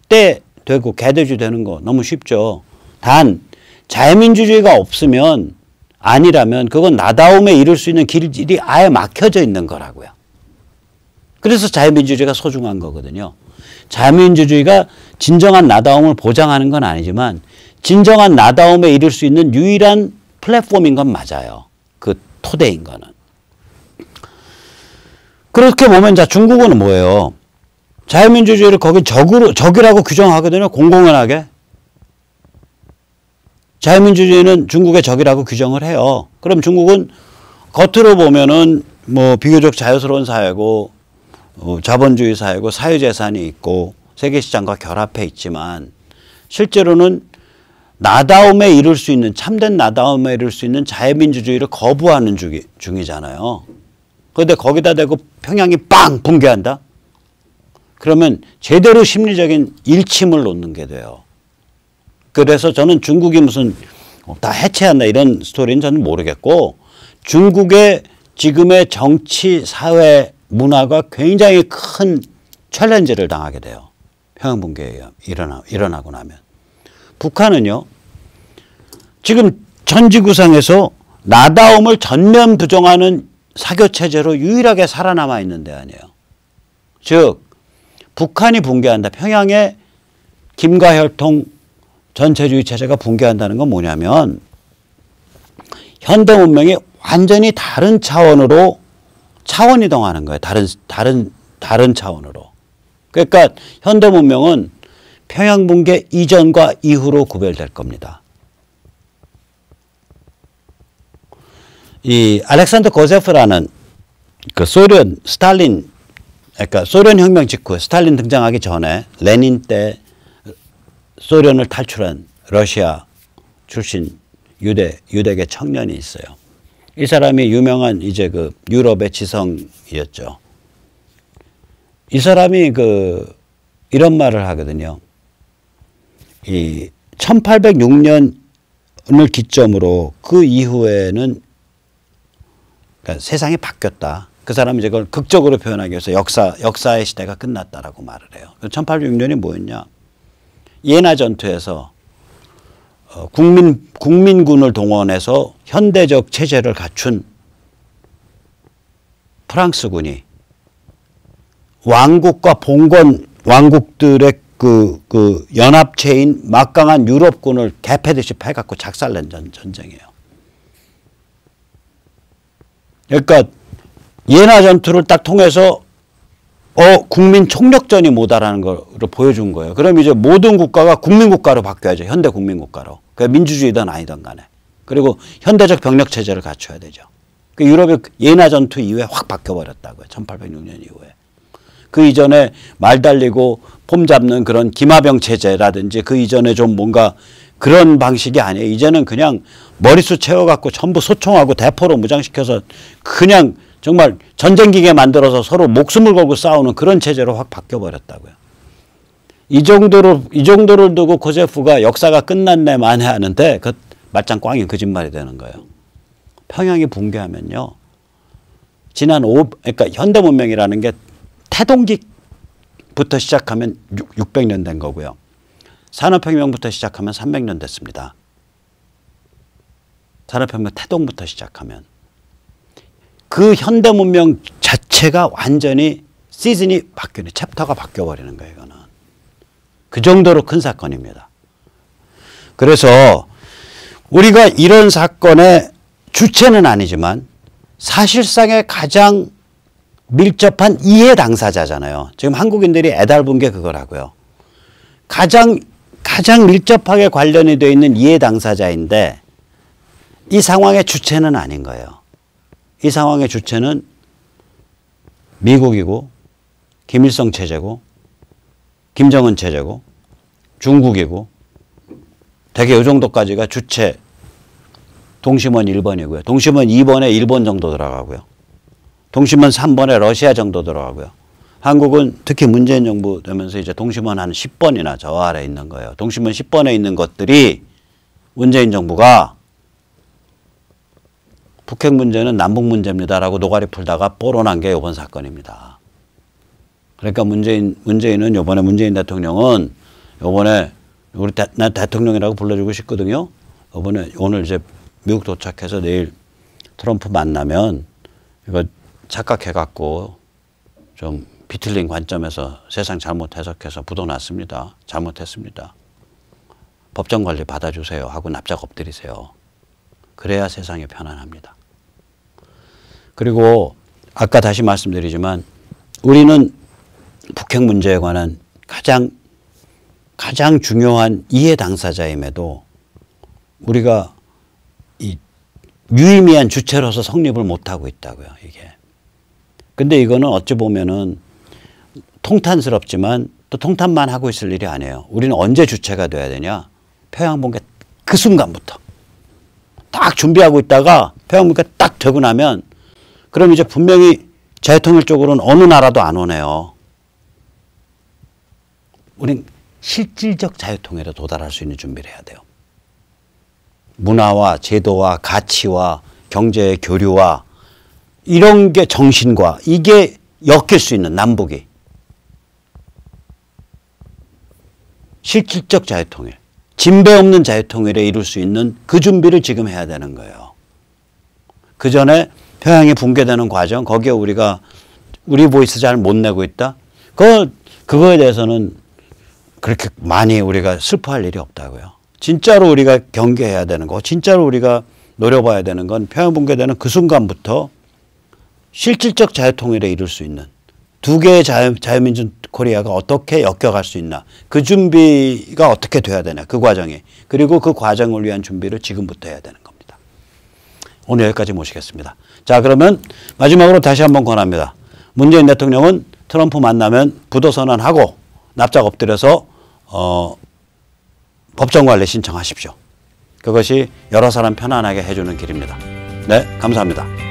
때 되고 개돼지 되는 거 너무 쉽죠. 단 자유민주주의가 없으면, 아니라면 그건 나다움에 이룰 수 있는 길이 아예 막혀져 있는 거라고요. 그래서 자유민주주의가 소중한 거거든요. 자유민주주의가 진정한 나다움을 보장하는 건 아니지만 진정한 나다움에 이룰 수 있는 유일한 플랫폼인 건 맞아요. 그 토대인 거는. 그렇게 보면 자 중국은 뭐예요? 자유민주주의를 거기 적이라고 규정하거든요. 공공연하게. 자유민주주의는 중국의 적이라고 규정을 해요. 그럼 중국은 겉으로 보면은 뭐 비교적 자유스러운 사회고 자본주의 사회고 사유재산이 있고 세계시장과 결합해 있지만 실제로는 나다움에 이룰 수 있는, 참된 나다움에 이룰 수 있는 자유민주주의를 거부하는 중이잖아요. 그런데 거기다 대고 평양이 빵 붕괴한다? 그러면 제대로 심리적인 일침을 놓는 게 돼요. 그래서 저는 중국이 무슨 다 해체한다 이런 스토리는 저는 모르겠고, 중국의 지금의 정치, 사회, 문화가 굉장히 큰 챌린지를 당하게 돼요. 평양 붕괴가 일어나고 나면. 북한은요, 지금 전 지구상에서 나다움을 전면 부정하는 사교체제로 유일하게 살아남아 있는 데 아니에요. 즉 북한이 붕괴한다. 평양의 김가혈통 전체주의 체제가 붕괴한다는 건 뭐냐면 현대 문명이 완전히 다른 차원 이동하는 거예요. 다른 차원으로. 그러니까 현대 문명은 평양 붕괴 이전과 이후로 구별될 겁니다. 이 알렉산더 고제프라는 그 소련 스탈린, 그러니까 소련 혁명 직후에 스탈린 등장하기 전에 레닌 때 소련을 탈출한 러시아 출신 유대계 청년이 있어요. 이 사람이 유명한 이제 그 유럽의 지성이었죠. 이 사람이 이런 말을 하거든요. 이 1806년을 기점으로 그 이후에는 그러니까 세상이 바뀌었다. 그 사람이 이제 그걸 극적으로 표현하기 위해서 역사의 시대가 끝났다라고 말을 해요. 1806년이 뭐였냐? 예나 전투에서 국민군을 동원해서 현대적 체제를 갖춘 프랑스군이 왕국과 봉건 왕국들의 그 연합체인 막강한 유럽군을 개패듯이 패갖고 작살낸 전쟁이에요. 그러니까 예나 전투를 딱 통해서 국민 총력전이 뭐다라는 걸 보여준 거예요. 그럼 이제 모든 국가가 국민국가로 바뀌어야죠. 현대 국민국가로. 그러니까 민주주의든 아니든 간에. 그리고 현대적 병력체제를 갖춰야 되죠. 그 유럽의 예나 전투 이후에 확 바뀌어버렸다고요. 1806년 이후에. 그 이전에 말 달리고 폼 잡는 그런 기마병 체제라든지 그 이전에 좀 뭔가 그런 방식이 아니에요. 이제는 그냥 머릿수 채워갖고 전부 소총하고 대포로 무장시켜서 그냥 정말 전쟁기계 만들어서 서로 목숨을 걸고 싸우는 그런 체제로 확 바뀌어버렸다고요. 이 정도를 두고 코제프가 역사가 끝났네 만에 하는데 그 말짱 꽝이 거짓말이 되는 거예요. 평양이 붕괴하면요. 그러니까 현대 문명이라는 게 태동기부터 시작하면 600년 된 거고요. 산업혁명부터 시작하면 300년 됐습니다. 산업혁명 태동부터 시작하면. 그 현대 문명 자체가 완전히 시즌이 바뀌는, 챕터가 바뀌어버리는 거예요. 이거는. 그 정도로 큰 사건입니다. 그래서 우리가 이런 사건의 주체는 아니지만 사실상의 가장 밀접한 이해 당사자잖아요. 지금 한국인들이 애달픈 게 그거라고요. 가장 밀접하게 관련이 되어 있는 이해 당사자인데 이 상황의 주체는 아닌 거예요. 이 상황의 주체는 미국이고 김일성 체제고 김정은 체제고 중국이고 대개 이 정도까지가 주체. 동심원 1번이고요. 동심원 2번에 일본 정도 들어가고요. 동심원 3번에 러시아 정도 들어가고요. 한국은 특히 문재인 정부 되면서 이제 동심원 한 10번이나 저 아래 있는 거예요. 동심원 10번에 있는 것들이 문재인 정부가 북핵 문제는 남북 문제입니다라고 노가리 풀다가 뽀론한 게 이번 사건입니다. 그러니까 문재인은 이번에 문재인 대통령은 이번에 우리 난 대통령이라고 불러주고 싶거든요. 이번에 오늘 이제 미국 도착해서 내일 트럼프 만나면 이거 착각해갖고 좀 비틀린 관점에서 세상 잘못 해석해서 부도났습니다. 잘못했습니다. 법정 관리 받아주세요 하고 납작 엎드리세요. 그래야 세상이 편안합니다. 그리고 아까 다시 말씀드리지만 우리는 북핵 문제에 관한 가장 중요한 이해 당사자임에도 우리가 이 유의미한 주체로서 성립을 못하고 있다고요, 이게. 근데 이거는 어찌 보면은 통탄스럽지만 또 통탄만 하고 있을 일이 아니에요. 우리는 언제 주체가 돼야 되냐? 평양 붕괴 그 순간부터. 딱 준비하고 있다가 평양 붕괴 딱 되고 나면 그럼 이제 분명히 자유통일 쪽으로는 어느 나라도 안 오네요. 우린 실질적 자유통일에 도달할 수 있는 준비를 해야 돼요. 문화와 제도와 가치와 경제의 교류와 이런 게 정신과 이게 엮일 수 있는 남북이. 실질적 자유통일, 진배 없는 자유통일에 이룰 수 있는 그 준비를 지금 해야 되는 거예요. 그 전에 평양이 붕괴되는 과정, 거기에 우리 보이스 잘 못 내고 있다? 그거에 대해서는 그렇게 많이 우리가 슬퍼할 일이 없다고요. 진짜로 우리가 경계해야 되는 거, 진짜로 우리가 노려봐야 되는 건 평양 붕괴되는 그 순간부터 실질적 자유통일에 이룰 수 있는 두 개의 자유민주 코리아가 어떻게 엮여갈 수 있나. 그 준비가 어떻게 돼야 되나. 그 과정이. 그리고 그 과정을 위한 준비를 지금부터 해야 되는 겁니다. 오늘 여기까지 모시겠습니다. 자, 그러면 마지막으로 다시 한번 권합니다. 문재인 대통령은 트럼프 만나면 부도선언하고 납작 엎드려서 법정관리 신청하십시오. 그것이 여러 사람 편안하게 해주는 길입니다. 네, 감사합니다.